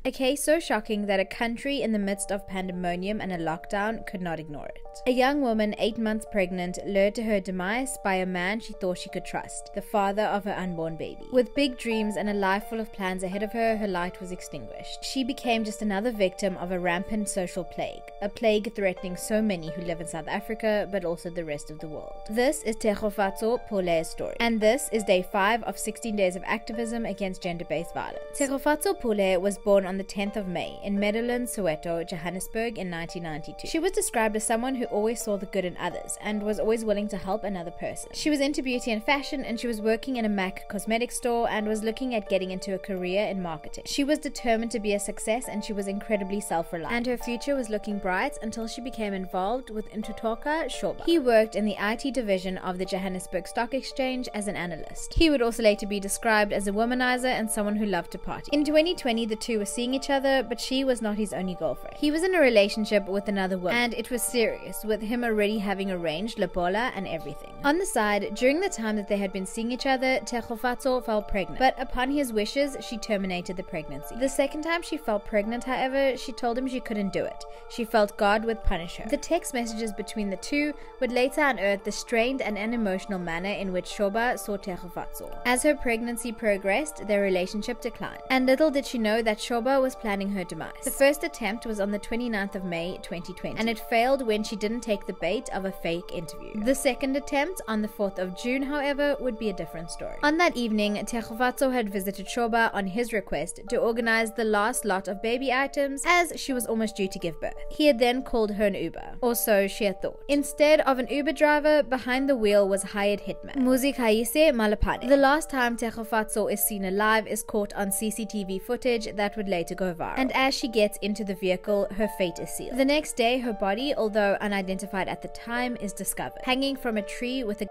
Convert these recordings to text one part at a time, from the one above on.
A case so shocking that a country in the midst of pandemonium and a lockdown could not ignore it. A young woman 8 months pregnant lured to her demise by a man she thought she could trust, the father of her unborn baby. With big dreams and a life full of plans ahead of her, her light was extinguished. She became just another victim of a rampant social plague, a plague threatening so many who live in South Africa, but also the rest of the world. This is Tshegofatso Pule's story, and this is day 5 of 16 days of activism against gender-based violence. Tshegofatso Pule was born on the 10th of May in Meadowlands, Soweto, Johannesburg in 1992. She was described as someone who always saw the good in others and was always willing to help another person. She was into beauty and fashion, and she was working in a MAC cosmetics store and was looking at getting into a career in marketing. She was determined to be a success, and she was incredibly self-reliant, and her future was looking bright until she became involved with Ntutoka Shoba. He worked in the IT division of the Johannesburg Stock Exchange as an analyst. He would also later be described as a womanizer and someone who loved to party. In 2020, the two were seeing each other, but she was not his only girlfriend. He was in a relationship with another woman, and it was serious, with him already having arranged lobola and everything. On the side, during the time that they had been seeing each other, Tshegofatso fell pregnant, but upon his wishes, she terminated the pregnancy. The second time she fell pregnant, however, she told him she couldn't do it. She felt God would punish her. The text messages between the two would later unearth the strained and unemotional manner in which Shoba saw Tshegofatso. As her pregnancy progressed, their relationship declined, and little did she know that Shoba was planning her demise. The first attempt was on the 29th of May 2020, and it failed when she didn't take the bait of a fake interview. The second attempt on the 4th of June, however, would be a different story. On that evening, Tshegofatso had visited Shoba on his request to organize the last lot of baby items, as she was almost due to give birth. He had then called her an Uber, or so she had thought. Instead of an Uber driver, behind the wheel was hired hitman Muzikayise Malapane. The last time Tshegofatso is seen alive is caught on CCTV footage that would later go viral, and as she gets into the vehicle, her fate is sealed. The next day, her body, although unidentified at the time, is discovered, hanging from a tree with a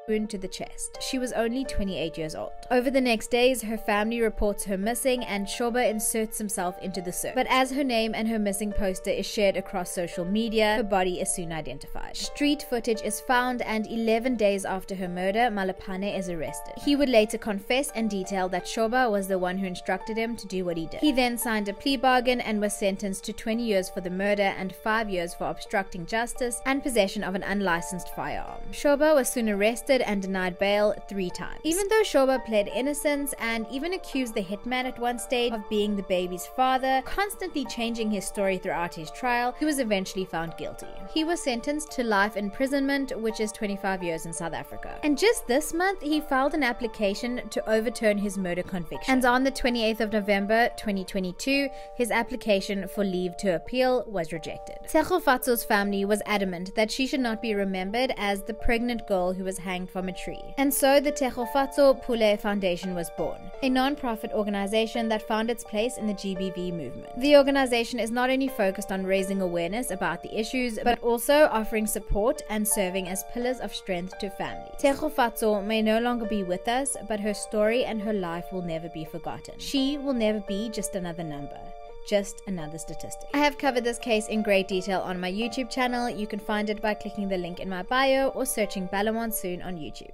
wound to the chest. She was only 28 years old. Over the next days, her family reports her missing, and Shoba inserts himself into the search. But as her name and her missing poster is shared across social media, her body is soon identified. Street footage is found, and 11 days after her murder, Malapane is arrested. He would later confess and detail that Shoba was the one who instructed him to do what he did. He then signed a plea bargain and was sentenced to 20 years for the murder and 5 years for obstructing justice and possession of an unlicensed firearm. Shoba was soon arrested and denied bail 3 times. Even though Shoba pled innocence and even accused the hitman at one stage of being the baby's father, constantly changing his story throughout his trial, he was eventually found guilty. He was sentenced to life imprisonment, which is 25 years in South Africa. And just this month, he filed an application to overturn his murder conviction. And on the 28th of November 2022, his application for leave to appeal was rejected. Tshegofatso's family was adamant that she should not be remembered as the pregnant girl who was hanged from a tree. And so the Tshegofatso Pule Foundation was born, a non-profit organization that found its place in the GBV movement. The organization is not only focused on raising awareness about the issues, but also offering support and serving as pillars of strength to families. Tshegofatso may no longer be with us, but her story and her life will never be forgotten. She will never be just another number, just another statistic. I have covered this case in great detail on my YouTube channel. You can find it by clicking the link in my bio or searching Bella Monsoon on YouTube.